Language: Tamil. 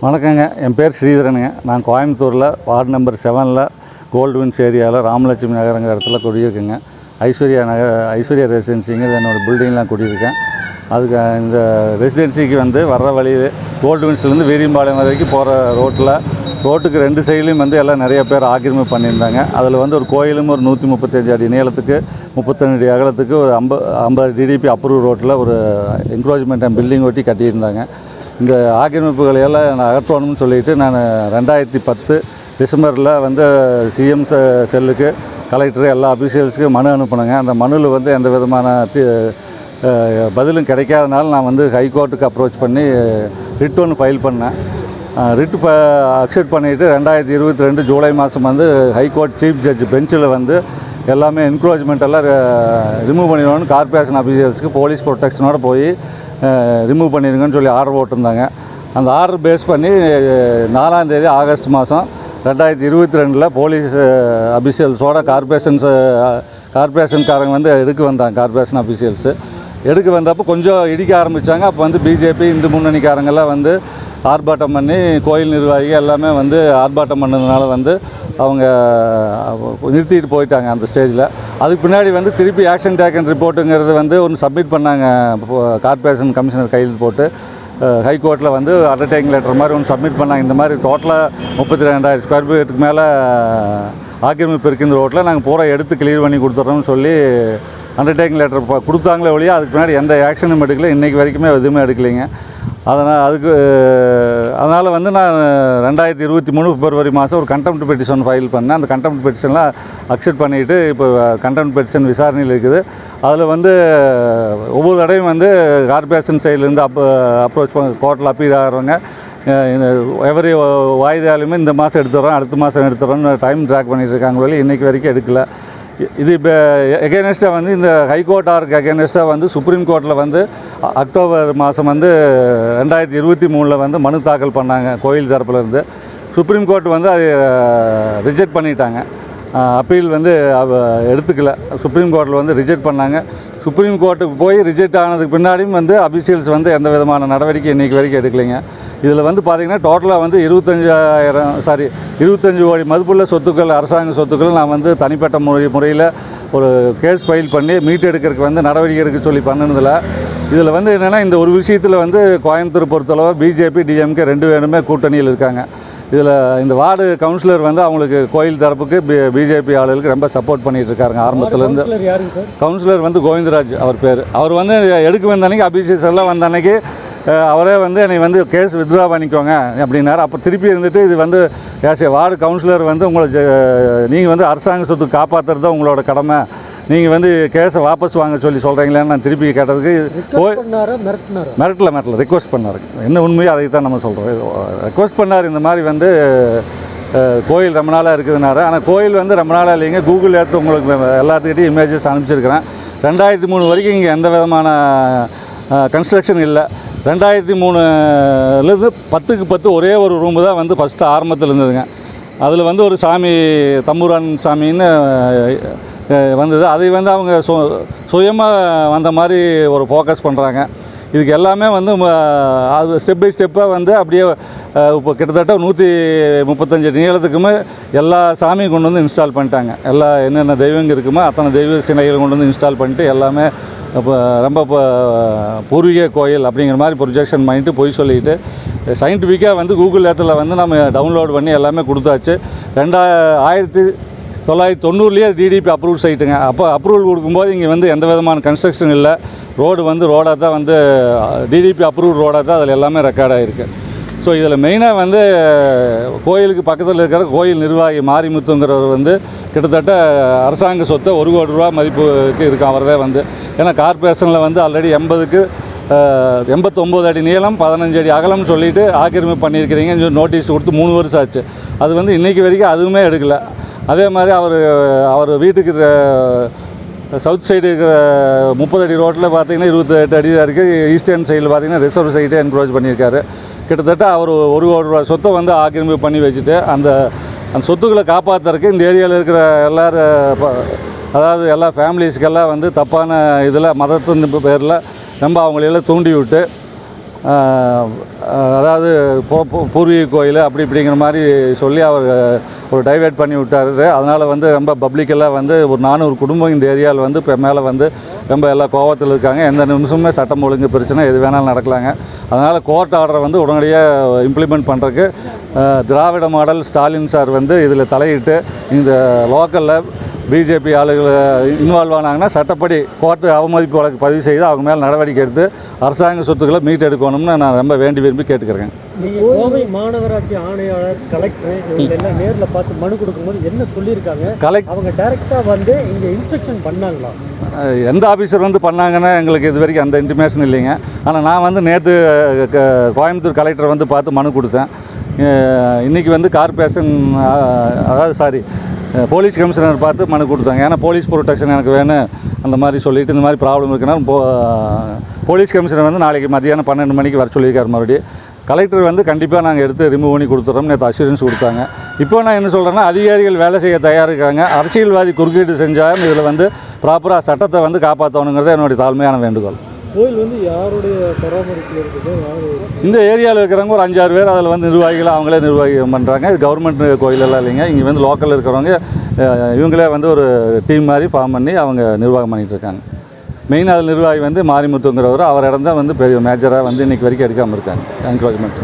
வணக்கங்க. என் பேர் ஸ்ரீதரனுங்க. நான் கோயம்புத்தூரில் வார்டு நம்பர் 7ல் கோல்டு வின்ஸ் ஏரியாவில் ராமலட்சுமி நகரங்கிற இடத்துல குடியிருக்குங்க. ஐஸ்வர்யா ரெசிடென்சிங்கிறது என்னோடய பில்டிங்லாம் குடியிருக்கேன். அதுக்கு இந்த ரெசிடென்சிக்கு வர்ற வழி கோல்டு வின்ஸ்லேருந்து வீரியம்பாளையம் வரைக்கும் போகிற ரோட்டுக்கு 2 சைட்லேயும் எல்லாம் நிறைய பேர் ஆக்கிரமிப்பு பண்ணியிருந்தாங்க. அதில் ஒரு கோயிலும் ஒரு 135 அடி நீளத்துக்கு 32 அடி அகலத்துக்கு ஒரு 50 டிடிபி அப்ரூவ் ரோட்டில் ஒரு என்க்ரோச்மெண்ட் பில்டிங் ஒட்டி கட்டியிருந்தாங்க. இந்த ஆக்கிரமிப்புகளை எல்லாம் அகற்றணும்னு சொல்லிட்டு நான் 2010 டிசம்பரில் சிஎம் செல்லுக்கு கலெக்டர் எல்லா அஃபீஷியல்ஸுக்கு மனு அனுப்பினேங்க. அந்த மனுவில் எந்த விதமான பதிலும் கிடைக்காதனால நான் ஹைகோர்ட்டுக்கு அப்ரோச் பண்ணி ரிட் ஒன்று ஃபைல் பண்ணேன். ரிட் அக்செப்ட் பண்ணிவிட்டு 2022 ஜூலை மாதம் ஹைகோர்ட் சீஃப் ஜட்ஜ் பெஞ்சில் எல்லாமே என்க்ரோச்மெண்ட் எல்லாம் ரிமூவ் பண்ணிடணும்னு கார்பரேஷன் அஃபீஷியல்ஸுக்கு போலீஸ் ப்ரொடெக்ஷனோடு போய் ரிமூவ் பண்ணிடுங்கன்னு சொல்லி ஆர்டர் போட்டிருந்தாங்க. அந்த ஆர்டர் பேஸ் பண்ணி 4ஆம் தேதி ஆகஸ்ட் மாதம் 2022 போலீஸ் அஃபீஷியல்ஸோட கார்பரேஷன்காரங்க எடுக்க வந்தாங்க. கார்பரேஷன் அஃபீஷியல்ஸு எடுக்க வந்தப்போ கொஞ்சம் இடிக்க ஆரம்பித்தாங்க. அப்போ பிஜேபி இந்து முன்னணிக்காரங்கெல்லாம் ஆர்ப்பாட்டம் பண்ணி கோயில் நிர்வாகிகள் எல்லாமே ஆர்ப்பாட்டம் பண்ணதுனால அவங்க நிறுத்திட்டு போயிட்டாங்க அந்த ஸ்டேஜில். அதுக்கு பின்னாடி திருப்பி ஆக்ஷன் டேக்கன் ரிப்போர்ட்டுங்கிறது ஒன்று சப்மிட் பண்ணாங்க. கார்பரேஷன் கமிஷனர் கையில் போட்டு ஹைகோர்ட்டில் அண்டர்டேக்கிங் லெட்டர் மாதிரி ஒன்று சப்மிட் பண்ணாங்க. இந்த மாதிரி டோட்டலாக 32,000 ஸ்கொயர் ஃபீட்டுக்கு மேலே ஆக்கிரமிப்பு இருக்குது இந்த ரோட்டில், நாங்கள் பூரா எடுத்து கிளியர் பண்ணி கொடுத்துட்றோம்னு சொல்லி அண்டர்டேக்கிங் லெட்டர் கொடுத்தாங்களே ஒழிய அதுக்கு முன்னாடி எந்த ஆக்ஷனும் எடுக்கல. இன்றைக்கு வரைக்குமே எதுவுமே எடுக்கலைங்க. அதனால் நான் 2023 பிப்ரவரி மாதம் ஒரு கண்டெம்ட் பெட்டிஷன் ஃபைல் பண்ணேன். அந்த கண்டெம்ட் பெட்டிஷன்லாம் அக்செப்ட் பண்ணிவிட்டு இப்போ கண்டெம்ட் பெட்டிஷன் விசாரணையில் இருக்குது. அதில் ஒவ்வொரு தடையும் கார்பரேஷன் சைட்லேருந்து அப்ரோச் கோர்ட்டில் அப்பீல் ஆகிறவங்க எவரி வாய்தாலுமே இந்த மாதம் எடுத்துடுறோம், அடுத்த மாதம் எடுத்துடுறோம்னு டைம் ட்ராக் பண்ணிகிட்டு இருக்காங்க வழி இன்றைக்கி வரைக்கும் எடுக்கலை. இது இப்போ எகெனஸ்டாக இந்த ஹைகோர்ட் ஆருக்கு எகெனஸ்டாக சுப்ரீம் கோர்ட்டில் அக்டோபர் மாதம் 2023 மனு தாக்கல் பண்ணாங்க கோயில் தரப்புலேருந்து. சுப்ரீம் கோர்ட் அது ரிஜெக்ட் பண்ணிட்டாங்க. அப்பீல் எடுத்துக்கல. சுப்ரீம் கோர்ட்டில் ரிஜெக்ட் பண்ணாங்க. சுப்ரீம் கோர்ட்டுக்கு போய் ரிஜெக்ட் ஆனதுக்கு பின்னாடியும் அஃபீஷியல்ஸ் எந்த விதமான நடவடிக்கை இன்றைக்கி வரைக்கும் எடுக்கலைங்க. இதில் பார்த்திங்கன்னா டோட்டலாக 25 கோடி மதிப்புள்ள சொத்துக்கள், அரசாங்க சொத்துக்கள் நான் தனிப்பட்ட முறையில் ஒரு கேஸ் ஃபைல் பண்ணி மீட்டு எடுக்கிறதுக்கு நடவடிக்கை எடுக்க சொல்லி பண்ணினதில் இதில் என்னென்னா இந்த ஒரு விஷயத்தில் கோயம்புத்தூர் பொறுத்தளவு பிஜேபி டிஎம்கே 2 பேருமே கூட்டணியில் இருக்காங்க. இதில் இந்த வார்டு கவுன்சிலர் அவங்களுக்கு கோயில் தரப்புக்கு பிஜேபி ஆளுகளுக்கு ரொம்ப சப்போர்ட் பண்ணிகிட்டு இருக்காருங்க ஆரம்பத்துலேருந்து. கவுன்சிலர் கோவிந்தராஜ் அவர் பேர். அவர் எடுக்க வந்த அன்றைக்கி அபிஷேக்ஸ் எல்லாம் வந்த அன்றைக்கி அவரே என்னை கேஸ் வித்ட்ரா பண்ணிக்கோங்க அப்படின்னாரு. அப்போ திருப்பி இருந்துட்டு இது ஏஸ் ஏ வார்டு கவுன்சிலர் உங்களை நீங்கள் அரசாங்க சொத்து காப்பாற்றுறது தான் உங்களோட கடமை, நீங்கள் கேஸை வாபஸ் வாங்க சொல்லி சொல்கிறீங்களேன்னு நான் திருப்பி கேட்டதுக்கு மிரட்டல ரிக்வெஸ்ட் பண்ணார். என்ன உண்மையோ அதை தான் நம்ம சொல்கிறோம். ரிக்வெஸ்ட் பண்ணார். இந்த மாதிரி கோயில் ரொம்ப நாளாக இருக்குதுனாரு. ஆனால் கோயில் ரொம்ப நாளாக இல்லைங்க. கூகுள் ஏற்று உங்களுக்கு எல்லாத்துக்கிட்டையும் இமேஜஸ் அனுப்பிச்சிருக்கிறேன். 2003 வரைக்கும் இங்கே எந்த விதமான கன்ஸ்ட்ரக்ஷன் இல்லை. 2003லேருந்து 10க்கு 10 ஒரே ஒரு ரூமு தான் ஃபஸ்ட்டு ஆரம்பத்தில் இருந்ததுங்க. அதில் ஒரு சாமி தம்பூரான் சாமின்னு வந்தது. அதை அவங்க சுயமாக வந்த மாதிரி ஒரு ஃபோக்கஸ் பண்ணுறாங்க. இதுக்கு எல்லாமே அது ஸ்டெப் பை ஸ்டெப்பாக அப்படியே இப்போ கிட்டத்தட்ட 135 நீளத்துக்குமே எல்லா சாமியும் கொண்டு இன்ஸ்டால் பண்ணிட்டாங்க. எல்லா என்னென்ன தெய்வங்கள் இருக்குமோ அத்தனை தெய்வ சிலைகள் கொண்டு இன்ஸ்டால் பண்ணிட்டு எல்லாமே இப்போ ரொம்ப பூர்வீக கோயில் அப்படிங்கிற மாதிரி ப்ரொஜெக்ஷன் பண்ணிட்டு போய் சொல்லிட்டு சயின்டிஃபிக்காக கூகுள் ஏத்தில் நம்ம டவுன்லோட் பண்ணி எல்லாமே கொடுத்தாச்சு. 1990லேயே டிடிபி அப்ரூவ் சைட்டுங்க. அப்போ அப்ரூவல் கொடுக்கும்போது இங்கே எந்த விதமான கன்ஸ்ட்ரக்ஷன் இல்லை. ரோடு ரோடாக தான் டிடிபி அப்ரூவ் ரோடாக தான் அதில் எல்லாமே ரெக்கார்ட் ஆகிருக்கு. ஸோ இதில் மெயினாக கோயிலுக்கு பக்கத்தில் இருக்கிற கோயில் நிர்வாகி மாரிமுத்துங்கிறவர் கிட்டத்தட்ட அரசாங்க சொத்தை 1 கோடி ரூபா மதிப்புக்கு இருக்கும். அவரதே ஏன்னா கார்பரேஷனில் ஆல்ரெடி 80க்கு 89 அடி நீளம் 15 அடி அகலம்னு சொல்லிவிட்டு ஆக்கிரமிப்பு பண்ணியிருக்கிறீங்கன்னு சொல்லி நோட்டீஸ் கொடுத்து 3 வருஷம் ஆச்சு. அது இன்றைக்கி வரைக்கும் அதுவுமே எடுக்கலை. அதே மாதிரி அவர் வீட்டுக்கு சவுத் சைடு இருக்கிற 30 அடி ரோட்டில் பார்த்திங்கன்னா 28 அடி தான் இருக்குது. ஈஸ்டர்ன் சைடில் பார்த்திங்கன்னா ரிசர்வ் சைட்டே என்க்ரோச் பண்ணியிருக்காரு. கிட்டத்தட்ட அவர் 1 கோடி ரூபா சொத்தை ஆக்கிரமிப்பு பண்ணி வச்சுட்டு அந்த சொத்துக்களை காப்பாற்றுறதுக்கு இந்த ஏரியாவில் இருக்கிற அதாவது எல்லா ஃபேமிலிஸ்க்கெல்லாம் தப்பான இதில் மதத்தின் பேரில் ரொம்ப அவங்களெல்லாம் தூண்டி விட்டு அதாவது பூர்வீக கோயில் அப்படி இப்படிங்கிற மாதிரி சொல்லி அவர் ஒரு டைவர்ட் பண்ணி விட்டார். அதனால் வந்து ரொம்ப பப்ளிக்கெல்லாம் வந்து ஒரு 400 குடும்பம் இந்த ஏரியாவில் வந்து இப்போ மேலே வந்து ரொம்ப எல்லா கோவத்தில் இருக்காங்க. எந்த நிமிஷமே சட்டம் ஒழுங்கு பிரச்சனை எது வேணாலும் நடக்கலாங்க. அதனால் கோர்ட் ஆர்டரை வந்து உடனடியாக இம்ப்ளிமெண்ட் பண்ணுறதுக்கு திராவிட மாடல் ஸ்டாலின் சார் வந்து இதில் தலையிட்டு இந்த லோக்கலில் பிஜேபி ஆளுகள் இன்வால்வ் ஆனாங்கன்னா சட்டப்படி கோர்ட்டு அவமதிப்பு வழக்கு பதிவு செய்து அவங்க மேலே நடவடிக்கை எடுத்து அரசாங்க சொத்துக்களை மீட்டு எடுக்கணும்னு நான் ரொம்ப வேண்டி விரும்பி கேட்டுக்கிறேன். நீங்கள் கோவை மாநகராட்சி ஆணையாளர் கலெக்டர் இவங்களெல்லாம் நேரில் பார்த்து மனு கொடுக்கும்போது என்ன சொல்லியிருக்காங்க? அவங்க டைரெக்டாக வந்து இங்கே இன்ஸ்பெக்ஷன் பண்ணாங்களா? எந்த ஆஃபீஸர் வந்து பண்ணாங்கன்னா எங்களுக்கு இது வரைக்கும் அந்த இன்டிமேஷன் இல்லைங்க. ஆனால் நான் வந்து நேற்று கோயம்புத்தூர் கலெக்டர் வந்து பார்த்து மனு கொடுத்தேன். இன்றைக்கி வந்து கார்பரேஷன் போலீஸ் கமிஷனர் பார்த்து மனு கொடுத்தாங்க. ஏன்னா போலீஸ் ப்ரொடெக்ஷன் எனக்கு வேணும் அந்த மாதிரி சொல்லிவிட்டு இந்த மாதிரி ப்ராப்ளம் இருக்குன்னா போலீஸ் கமிஷனர் வந்து நாளைக்கு மதியானம் 12 மணிக்கு வர சொல்லியிருக்காரு. மறுபடியும் கலெக்டர் வந்து கண்டிப்பாக நாங்கள் எடுத்து ரிமூவ் பண்ணி கொடுத்துட்றோம் நேற்று அஷூரன்ஸ் கொடுத்தாங்க. இப்போ நான் என்ன சொல்கிறேன்னா அதிகாரிகள் வேலை செய்ய தயாரிக்காங்க. அரசியல்வாதி குறுக்கீடு செஞ்சாலும் இதில் வந்து ப்ராப்பராக சட்டத்தை வந்து காப்பாற்றணுங்கிறது என்னுடைய தாழ்மையான வேண்டுகோள். கோயில் வந்து யாருடைய பராமரிப்பில் இருக்குது? இந்த ஏரியாவில் இருக்கிறவங்க ஒரு 5-6 பேர் அதில் வந்து நிர்வாகிகள் அவங்களே நிர்வாகம் பண்ணுறாங்க. இது கவர்மெண்ட் கோயிலெல்லாம் இல்லைங்க. இங்கே வந்து லோக்கலில் இருக்கிறவங்க இவங்களே வந்து ஒரு டீம் மாதிரி ஃபார்ம் பண்ணி அவங்க நிர்வாகம் பண்ணிகிட்ருக்காங்க. மெயின் அதில் நிர்வாகி வந்து மாரிமுத்துங்கிறவர் அவர் இடம் தான் வந்து பெரிய மேஜராக வந்து இன்றைக்கி வரைக்கும் எடுக்காமல் இருக்காங்க என்கரேஜ்மெண்ட்.